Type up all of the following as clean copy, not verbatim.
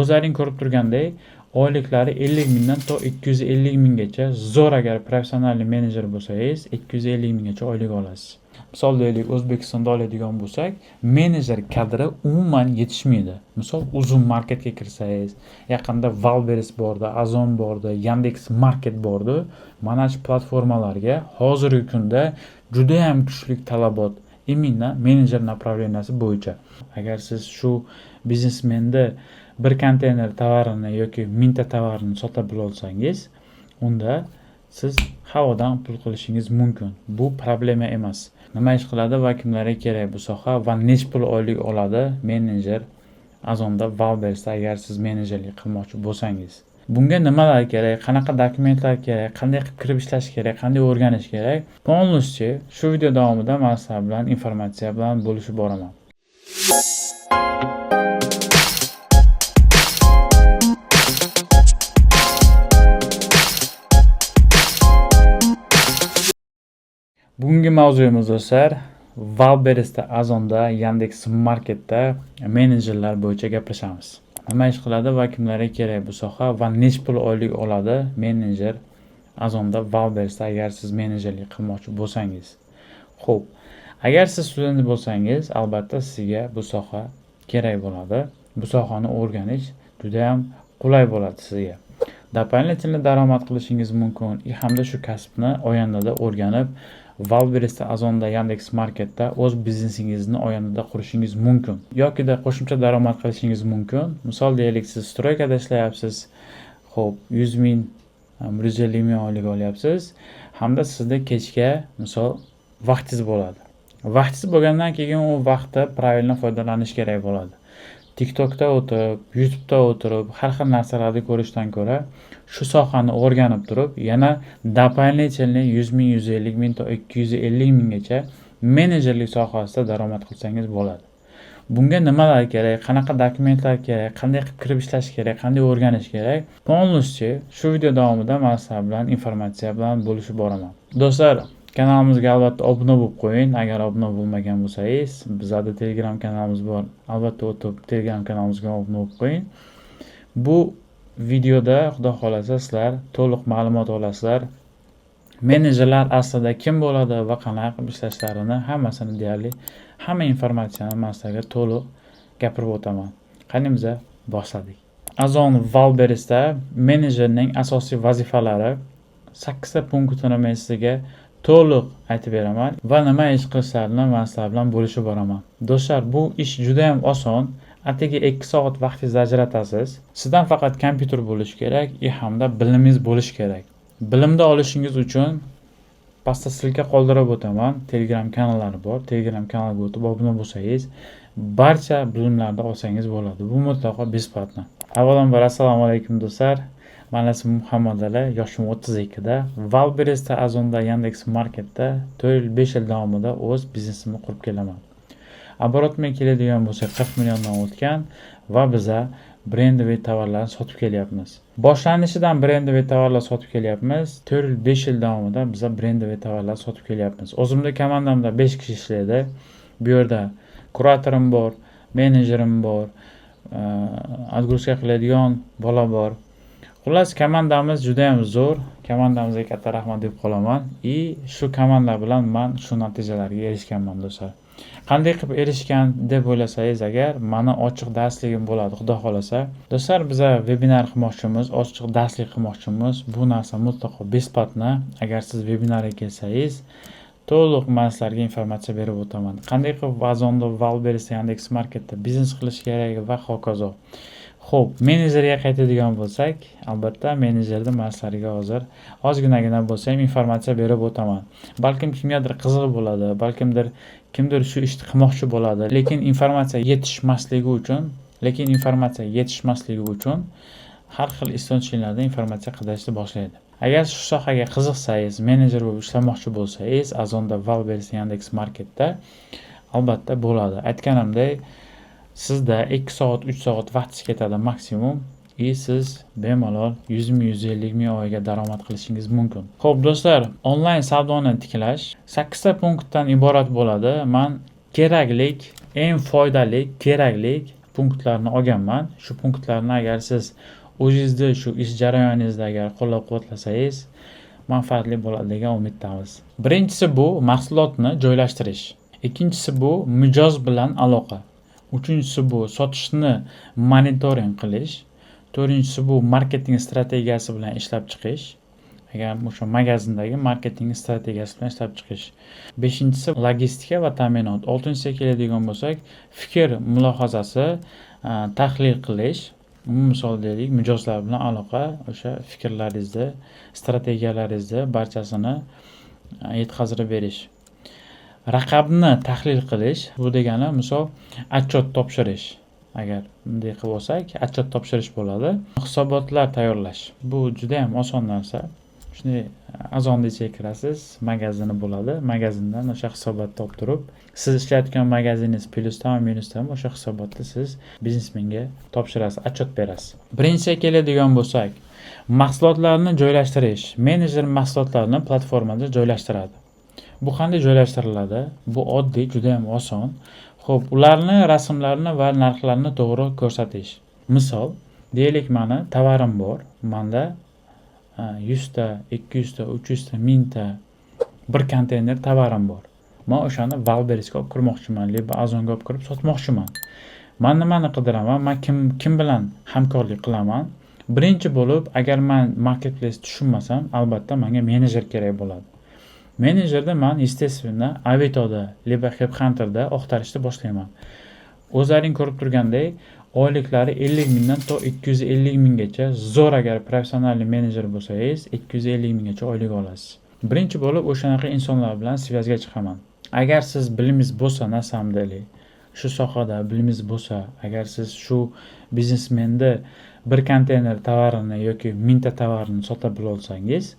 o'zlaring ko'rib turgandek, oyliklari 50 mingdan to 250 minggacha. Zo'r agar professional menejer bo'lsangiz, 250 minggacha oylik olasiz. Misol deylik, O'zbekistonda oladigan bo'lsak, menejer kadri umuman yetishmaydi. Misol Uzum marketga kirsangiz, yaqinda Valberis bordi, Azon bordi, Yandex Market bordi. Mana shu platformalarga hozirgi kunda juda ham kuchli talabot imенно menejer направленияsi bo'yicha. Agar siz shu biznesmenda bir konteyner tovarini yoki 1000 ta tovarni sota bilolsangiz, unda siz havodan pul qilishingiz mumkin. Bu problema emas. Nima ish qiladi va kimlarga kerak bu soha va nechta pul oylik oladi menejer Azonda, Valberisda agar siz menejerlik qilmoqchi bo'lsangiz. Bunga nimalar kerak, qanaqa dokumentlar kerak, qanday qilib kirib ishlash kerak, qanday o'rganish kerak? Полностью shu video davomida men sizlar bilan informatsiya bilan bo'lishib boraman. Bugungi mavzuyimiz do'stlar, Valberisda, Azonda, Yandex Marketda menejerlar bo'yicha gaplashamiz. Nima ish qiladi va kimlarga kerak bu soha va nechta pul oylik oladi menejer Azonda, Valberisda agar siz menejerlik qilmoqchi bo'lsangiz. Xo'p, agar siz student bo'lsangiz, albatta sizga bu soha kerak bo'ladi. Bu sohani o'rganish juda ham qulay bo'ladi sizga. Дополнительно daromad qilishingiz mumkin hamda shu kasbni oyandada o'rganib Valberisda, Azonda, Yandex Marketda o'z biznesingizni oyandada qurishingiz mumkin. Yokida qo'shimcha daromad qilishingiz mumkin. Misol deylik, siz stroykada ishlayapsiz. Xo'p, 100 ming, 150 ming oylik olyapsiz. Hamda sizda kechga misol vaqtingiz bo'ladi. Vaqtingiz bo'lgandan keyin u vaqtda правильно foydalanish kerak bo'ladi. TikTokda o'tirib, YouTube'da o'tirib, har xil narsalarni ko'rishdan ko'ra, shu sohani o'rganib turib, yana дополнительно 100 ming, 150 ming to 250 minggacha menejerlik sohasida daromad qilsangiz bo'ladi. Bunga nimalar kerak, qanaqa dokumentlar kerak, qanday qilib kirib ishlash kerak, qanday o'rganish kerak? Полностью shu video davomida men sizlar bilan informatsiya bilan bo'lishib boraman. Do'stlar, kanalimizga albatta obuna bo'lib qo'ying. Agar obuna bo'lmagan bo'lsangiz, bizda Telegram kanalimiz bor. Albatta o'tib Telegram kanalimizga obuna bo'lib qo'ying. Bu videoda xudo xolasa sizlar to'liq ma'lumot olasizlar. Menejerlar aslida kim bo'ladi va qanaqa qilib ishlashlarini hammasini deyarli hamma informatsiyani men sizlarga to'liq gapirib o'taman. Qani biz boshladik. Azon Valberisda menejerning asosiy vazifalari 8 ta punktini men sizga to'liq aytib beraman va nima ish qilishlarini men sizlar bilan bo'lishib boraman. Do'stlar, bu ish juda ham oson. Atigi 2 soat vaqtingizni ajratasiz. Sizdan faqat kompyuter bo'lishi kerak hamda bilimingiz bo'lishi kerak. Bilimni olishingiz uchun pastda silka qoldirib o'taman. Telegram kanallari bor. Telegram kanaliga o'tib obuna bo'lsangiz, barcha bilimlarni olsangiz bo'ladi. Bu mutlaqo beplatno. Avvalambor assalomu alaykum do'stlar. Men ismim Muhammad Ali, yoshim 32 da. Valberisda, Azonda, Yandex Marketda 4-5 yil davomida o'z biznesimni qurib kelaman. Оборотмен keladigan bo'lsa 40 milliondan o'tgan va biza brendoviy tovarlarni sotib kelyapmiz. Boshlanishidan brendoviy tovarlar sotib kelyapmiz. 4-5 yil davomida biza brendoviy tovarlar sotib kelyapmiz. O'zimda komandamda 5 kishi ishlaydi. Bu yerda kuratorim bor, menejerim bor, отгрузка qiladigan bola bor. Xullas, komandamiz juda ham zo'r. Komandamizga katta rahmat deb qolaman. Shu komanda bilan men shu natijalarga erishganman do'stlar. Qanday qilib erishgan deb o'ylasangiz agar, mana ochiq darsligim bo'ladi, xudo xolasa. Do'stlar, biz webinar qilmoqchimiz, ochiq darslik qilmoqchimiz. Bu narsa mutlaqo beplatno. Agar siz webinarga kelsangiz, to'liq men sizlarga informatsiya berib o'taman. Qanday qilib Azonda, Valberisda, Yandex Marketda biznes qilish kerak va hokazo. Xo'p, menejerga qaytadigan bo'lsak, albatta menejerda men sizlarga hozir ozginagina bo'lsa ham informatsiya berib o'taman. Balkim kimgadir qiziq bo'ladi, balkimdir kimdir shu ishni qilmoqchi bo'ladi, lekin informatsiya yetishmasligi uchun har xil источникlardan informatsiya qidirishni boshlaydi. Agar shu sohaga qiziqsangiz, menejer bo'lib ishlamoqchi bo'lsangiz, Azonda, Valberisda, Yandex Marketda albatta bo'ladi. Aytganimdek, sizda 2 soat, 3 soat vaqtingiz ketadi maksimum. Siz bemalol 100 ming, 150 ming oyga daromad qilishingiz mumkin. Xo'p do'stlar, onlayn savdoni tiklash 8 ta punktdan iborat bo'ladi. Men eng foydali, kerakli punktlarni olganman. Shu punktlarni agar siz o'zingizni shu ish jarayoningizda agar qo'llab-quvvatlasangiz manfaatli bo'ladi degan umiddamiz. Birinchisi bu mahsulotni joylashtirish. Ikkinchisi bu mijoz bilan aloqa. Uchinchisi bu sotishni monitoring qilish. To'rtinchisi bu marketing strategiyasi bilan ishlab chiqish. Agar o'sha magazindagi marketing strategiyasi bilan ishlab chiqish. Beshinchisi logistika va ta'minot. Oltinchisiga keladigan bo'lsak, fikr mulohazasi, tahlil qilish. Misol deylik, mijozlar bilan aloqa, o'sha fikrlaringizni, strategiyalaringizni barchasini yetkazib berish. Raqamni tahlil qilish, bu degani misol отчет topshirish. Agar bunday qilib olsak, отчет topshirish bo'ladi. Hisobotlar tayyorlash. Bu juda ham oson narsa. Shunday Azonda ichiga kirasiz, magazini bo'ladi. Magazindan o'sha hisobotni olib turib, siz ishlayotgan magaziningiz plyusdami, minusdami, o'sha hisobotni siz biznesmenga topshirasiz, отчет berasiz. Birinchiga keladigan bo'lsak, mahsulotlarni joylashtirish. Menejer mahsulotlarni platformada joylashtiradi. Bu qanday joylashtiriladi? Bu oddiy, juda ham oson. Xo'p, ularni rasmlarini va narxlarini to'g'ri ko'rsatish. Misol, deylik, meni tovarim bor. Menda 100 ta, 200 ta, 300 ta, 1000 ta bir konteyner tovarim bor. Men o'shani Wildberriesga olib kirmoqchiman, yoki Azonga olib kirib sotmoqchiman. Men nimani qidiraman? Men kim bilan hamkorlik qilaman? Birinchi bo'lib, agar men marketplace tushunmasam, albatta menga menejer kerak bo'ladi. Menejerda men естественно Avitoda, yoki Headhunterda oqtarishni boshlayman. O'zlaring ko'rib turgandek, oyliklari 50 mingdan to 250 minggacha, zo'r agar professional menejer bo'lsangiz, 250 minggacha oylik olasiz. Birinchi bo'lib o'shanaqa insonlar bilan svязga chiqaman. Agar siz bilimingiz bo'lsa, nasamdalik, shu sohada bilimingiz bo'lsa, agar siz shu biznesmenda bir konteyner tovarini yoki 1000 ta tovarni sota bilolsangiz,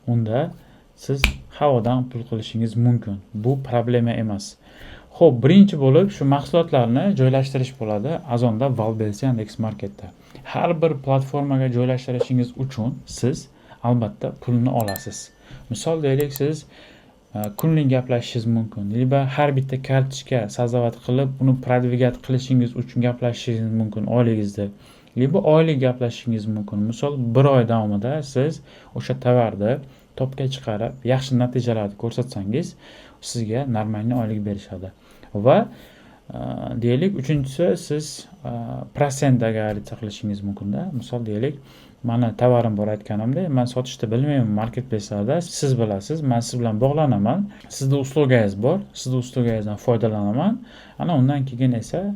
unda siz havodan pul qilishingiz mumkin. Bu problema emas. Xo'p, birinchi bo'lib shu mahsulotlarni joylashtirish bo'ladi Azonda, Wildberries, Yandex.Marketda. Har bir platformaga joylashtirishingiz uchun siz albatta pulni olasiz. Misol deylik, siz kunlik gaplashishingiz mumkin. Yoki har bitta kartochka sazovat qilib, uni prodvigat qilishingiz uchun gaplashishingiz mumkin oyligingizda. Yoki oylik gaplashishingiz mumkin. Misol, 1 oy davomida siz o'sha tovarni topga chiqarib, yaxshi natijalarni ko'rsatsangiz, sizga normalniy oylik berishadi. Va deylik, uchinchisi siz prosentga aritsa qilishingiz mumkin-da. Misol deylik, meni tovarim bor aytganimdek, men sotishni bilmayman marketplacelarda, siz bilasiz, men siz bilan bog'lanaman. Sizning uslugingiz bor, sizning uslugingizdan foydalanaman. Ana undan keyin esa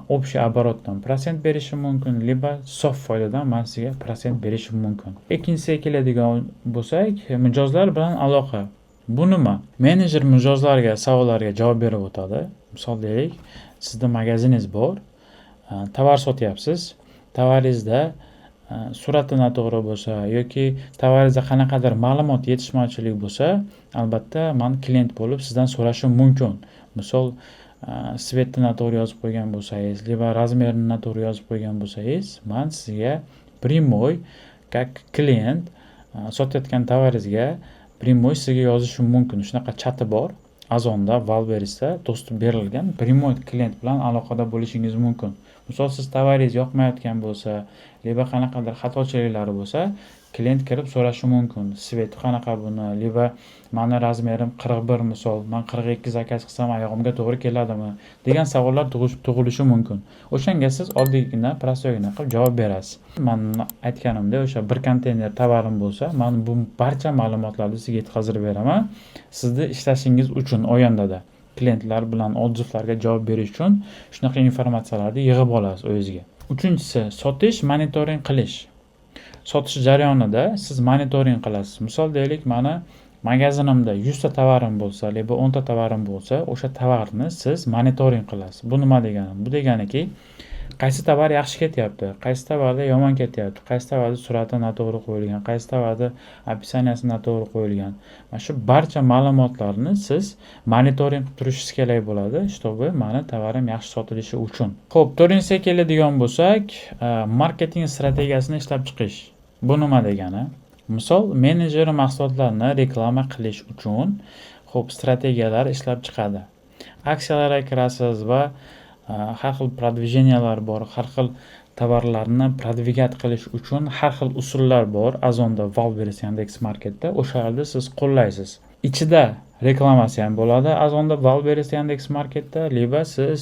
общий оборотdan prosent berishim mumkin, yoki sof foydadan men sizga prosent berishim mumkin. Ikkinchisiga keladigan bo'lsak, mijozlar bilan aloqa. Bu nima? Menejer mijozlarga savollarga javob berib o'tadi. Misol deylik, sizda magaziningiz bor, tovar sotyapsiz. Tovaringizda surati noto'g'ri bo'lsa yoki tovaringizda qanaqadir ma'lumot yetishmovchilik bo'lsa, albatta men klient bo'lib sizdan so'rashim mumkin. Misol, svetni noto'g'ri yozib qo'ygan bo'lsangiz, yoki razmerini noto'g'ri yozib qo'ygan bo'lsangiz, men sizga primoy, как klient sotayotgan tovaringizga primoy sizga yozishim mumkin. Shunaqa chati bor. Azonda, Wildberriesda dostуп berilgan primoy klient bilan aloqada bo'lishingiz mumkin. Misol, siz tovaringiz yoqmayotgan bo'lsa, yoki qanaqadir xatochiliklari bo'lsa, klient kirib so'rashi mumkin. Svet qanaqa buni, yoki meni razmerim 41 misol, men 42 zakaz qilsam oyog'imga to'g'ri keladimi degan savollar tug'ilishi mumkin. O'shanga siz oddiygina, prostoygina qilib javob berasiz. Men aytganimdek, o'sha bir konteyner tovarim bo'lsa, men bu barcha ma'lumotlarni sizga yetkazib beraman. Sizni ishlashingiz uchun oyandada klientlar bilan odzivlarga javob berish uchun shunaqa informatsiyalarni yig'ib olasiz o'zingizga. Uchinchisi, sotish, monitoring qilish. Sotish jarayonida siz monitoring qilasiz. Misol deylik, meni magazinimda 100 ta tovarim bo'lsa, yoki 10 ta tovarim bo'lsa, o'sha tovarni siz monitoring qilasiz. Bu nima degani? Bu deganiki, qaysi tovar yaxshi ketyapti, qaysi tovarda yomon ketyapti, qaysi tovarda surati noto'g'ri qo'yilgan, qaysi tovarda opisaniyasi noto'g'ri qo'yilgan. Mana shu barcha ma'lumotlarni siz monitoring qilib turishingiz kerak bo'ladi, чтобы meni tovarim yaxshi sotilishi uchun. Xo'p, 4-inchisiga keladigan bo'lsak, marketing strategiyasini ishlab chiqish. Bu nima degani? Misol, menejer mahsulotlarni reklama qilish uchun xo'p strategiyalar ishlab chiqadi. Aksiyalarga kirasiz va har xil продвижениялар bor, har xil tovarlarni продвигать qilish uchun har xil usullar bor. Ozonda, Wildberries, Yandex.Marketda o'shalarni siz qo'llaysiz. Ichida reklamasi ham bo'ladi. Ozonda, Wildberries, Yandex.Marketda, liba siz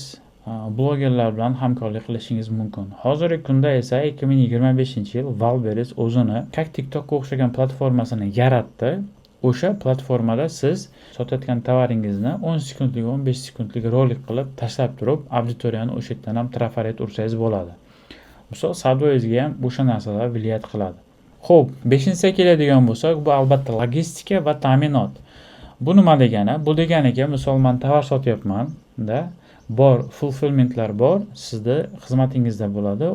blogerlar bilan hamkorlik qilishingiz mumkin. Hozirgi kunda esa 2025-yil Wildberries o'zini как TikTokka o'xshagan platformasini yaratdi. O'sha platformada siz sotayotgan tovaringizni 10 sekundlik, 15 sekundlik rolik qilib tashlab turib, auditoriyani o'sha yerdan ham trafaret ursangiz bo'ladi. Misol savdoyingizga ham o'sha narsalar viloyat qiladi. Xo'p, 5-inchisiga keladigan bo'lsak, bu albatta logistika va ta'minot. Bu nima degani? Bu deganiga, misol men tovar sotyapman-da, bor fulfillmentlar bor, sizda xizmatingizda bo'ladi.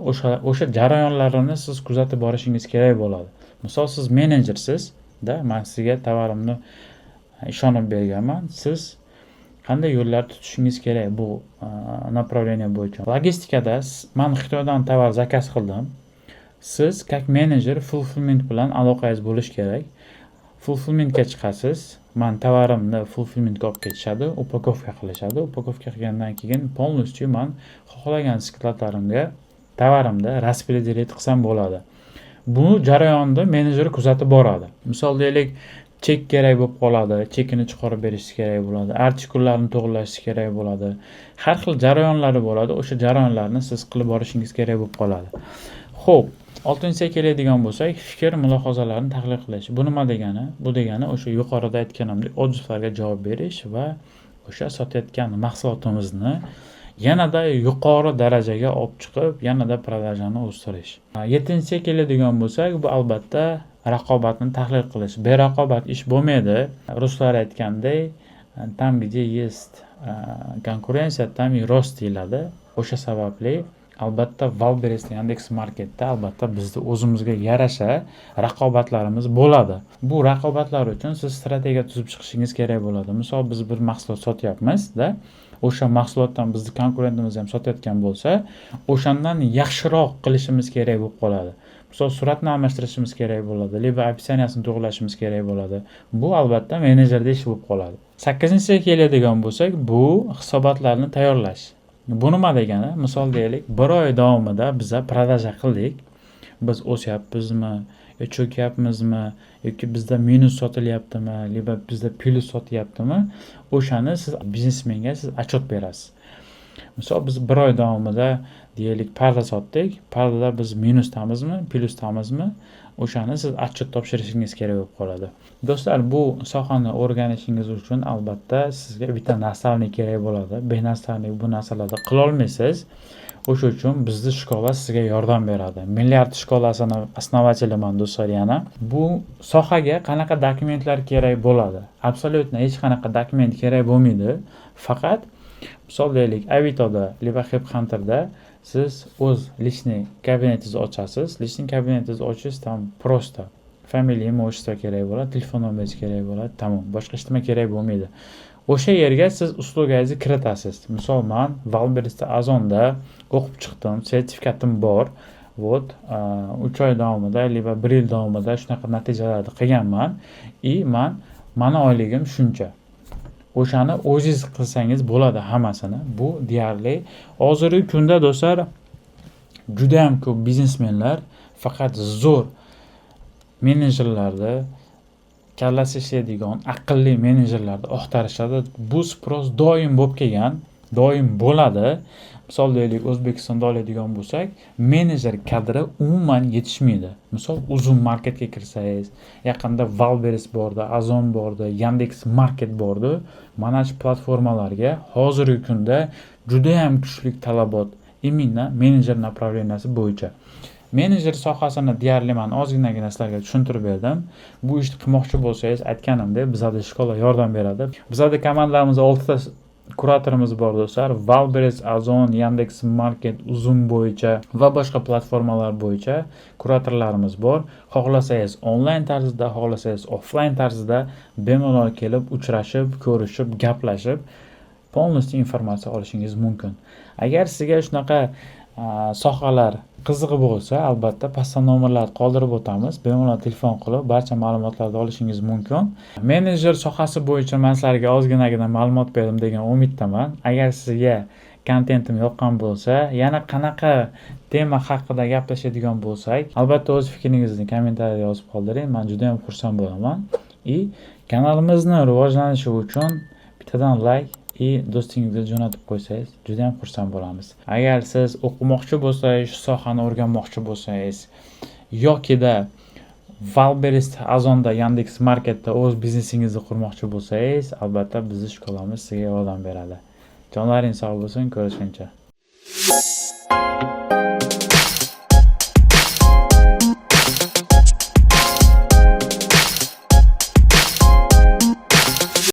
O'sha jarayonlarini siz kuzatib borishingiz kerak bo'ladi. Misol siz menejersiz-da, men sizga tovarimni ishonib berganman. Siz qanday yo'llar tutishingiz kerak bu направление bo'yicha. Logistikada men Xitoydan tovar zakaz qildim. Siz как menejer fulfillment bilan aloqangiz bo'lish kerak. Fulfillmentga chiqasiz. Men tovarimni fulfillmentga olib ketishadi, upakovka qilishadi. Upakovka qilgandan keyin полностью men xohlagan skladlarimga tovarimni распределить qilsam bo'ladi. Bu jarayonni menejer kuzatib boradi. Misol deylik, chek kerak bo'lib qoladi, chekini chiqarib berish kerak bo'ladi, artikullarni to'g'rilash kerak bo'ladi. Har xil jarayonlari bo'ladi. O'sha jarayonlarni siz qilib borishingiz kerak bo'lib qoladi. Xo'p, 6-inchisiga keladigan bo'lsak, fikr, mulohazalarni tahlil qilish. Bu nima degani? Bu degani o'sha yuqorida aytganimdek odzivlarga javob berish va o'sha sotayotgan mahsulotimizni yanada yuqori darajaga olib chiqib, yanada продажani o'stirish. 7-inchisiga keladigan bo'lsak, bu albatta raqobatni tahlil qilish. Beraqobat ish bo'lmaydi. Ruslar aytganday, tam где есть konkurensiya, tam и рост deyiladi. O'sha sababli albatta Wildberries, Yandex.Marketda albatta bizning o'zimizga yarasha raqobatlarimiz bo'ladi. Bu raqobatlar uchun siz strategiya tuzib chiqishingiz kerak bo'ladi. Misol biz bir mahsulot sotyapmiz-da, o'sha mahsulotdan bizning konkurentimiz ham sotayotgan bo'lsa, o'shandan yaxshiroq qilishimiz kerak bo'lib qoladi. Misol suratni almashtirishimiz kerak bo'ladi, liba opisaniyasini to'g'rilashimiz kerak bo'ladi. Bu albatta menejerda ish bo'lib qoladi. 8-inchisiga keladigan bo'lsak, bu hisobotlarni tayyorlash. Bu nima degani? Misol deylik, bir oy davomida biz продажа qildik. Biz o'syapmizmi, yo cho'kyapmizmi, yoki bizda minus sotilyaptimi, liba bizda plus sotyaptimi? O'shani siz biznesmenga siz отчет berasiz. Misol biz bir oy davomida deylik parda sotdik. Pardada biz minusdamizmi, plusdamizmi? O'shani siz отчет topshirishingiz kerak bo'lib qoladi. Do'stlar, bu sohani o'rganishingiz uchun albatta sizga bitta nastavnik kerak bo'ladi. Benastavnik bu narsalarni qila olmaysiz. O'sha uchun bizning shkola sizga yordam beradi. Milliard shkolasini основательman do'stlar yana. Bu sohaga qanaqa dokumentlar kerak bo'ladi? Absolutno hech qanaqa dokument kerak bo'lmaydi. Faqat misol deylik, Avitoda, liba HeadHunterda siz o'z lishniy kabinetingizni ochasiz. Lishniy kabinetingizni ochish tam prosta. Familiya, imущество kerak bo'ladi, telefon nomeringiz kerak bo'ladi, tamom. Boshqa hech nima kerak bo'lmaydi. O'sha yerga siz uslugingizni kiritasiz. Misol men Wildberriesda Ozonda o'qib chiqdim, sertifikatim bor. Вот, 3 oy davomida, liba 1 yil davomida shunaqa natijalarni qilganman. Mani oyligim shuncha. O'shani o'zingiz qilsangiz bo'ladi hammasini. Bu deyarli hozirgi kunda do'stlar juda ham ko'p biznesmenlar faqat zo'r menejerlarni, kallasi ishlaydigan aqlli menejerlarni oqtarishadi. Bu sпрос doim bo'lib kelgan, doim bo'ladi. Misol deylik, O'zbekistonda oladigan bo'lsak, menejer kadri umuman yetishmaydi. Misol Uzum marketga kirsangiz, yaqinda Wildberries bordi, Ozon bordi, Yandex.Market bordi. Mana shu platformalarga hozirgi kunda juda ham kuchli talabot imенно menejer направленияsi bo'yicha. Menejer sohasini deyarli men ozginagina sizlarga tushuntirib berdim. Bu ishni qilmoqchi bo'lsangiz, aytganimdek, bizada shkola yordam beradi. Bizada komandalarimizda 6 ta kuratorimiz bor do'stlar. Wildberries, Ozon, Yandex.Market, Uzum bo'yicha va boshqa platformalar bo'yicha kuratorlarimiz bor. Xohlasangiz onlayn tarzda, xohlasangiz offlayn tarzda bemalol kelib uchrashib, ko'rishib, gaplashib, полностью informatsiya olishingiz mumkin. Agar sizga shunaqa sohalar qiziqib bo'lsa, albatta pastda nomerlarni qoldirib o'tamiz. Bemalol telefon qilib barcha ma'lumotlarni olishingiz mumkin. Menejer sohasi bo'yicha men sizlarga ozginagina ma'lumot berdim degan umiddaman. Agar sizga kontentim yoqqan bo'lsa, yana qanaqa tema haqida gaplashadigan bo'lsak, albatta o'z fikringizni kommentariyada yozib qoldiring. Men juda ham xursand bo'laman. Kanalimizni rivojlanishi uchun bittadan like do'stingizga jo'natib qo'ysangiz juda ham xursand bo'lamiz. Agar siz o'qimoqchi bo'lsangiz, shu sohani o'rganmoqchi bo'lsangiz yokida Wildberries Ozonda Yandex Marketda o'z biznesingizni qurmoqchi bo'lsangiz, albatta bizning shkolamiz sizga yordam beradi. Jonlaring sog' bo'lsin, ko'rishguncha.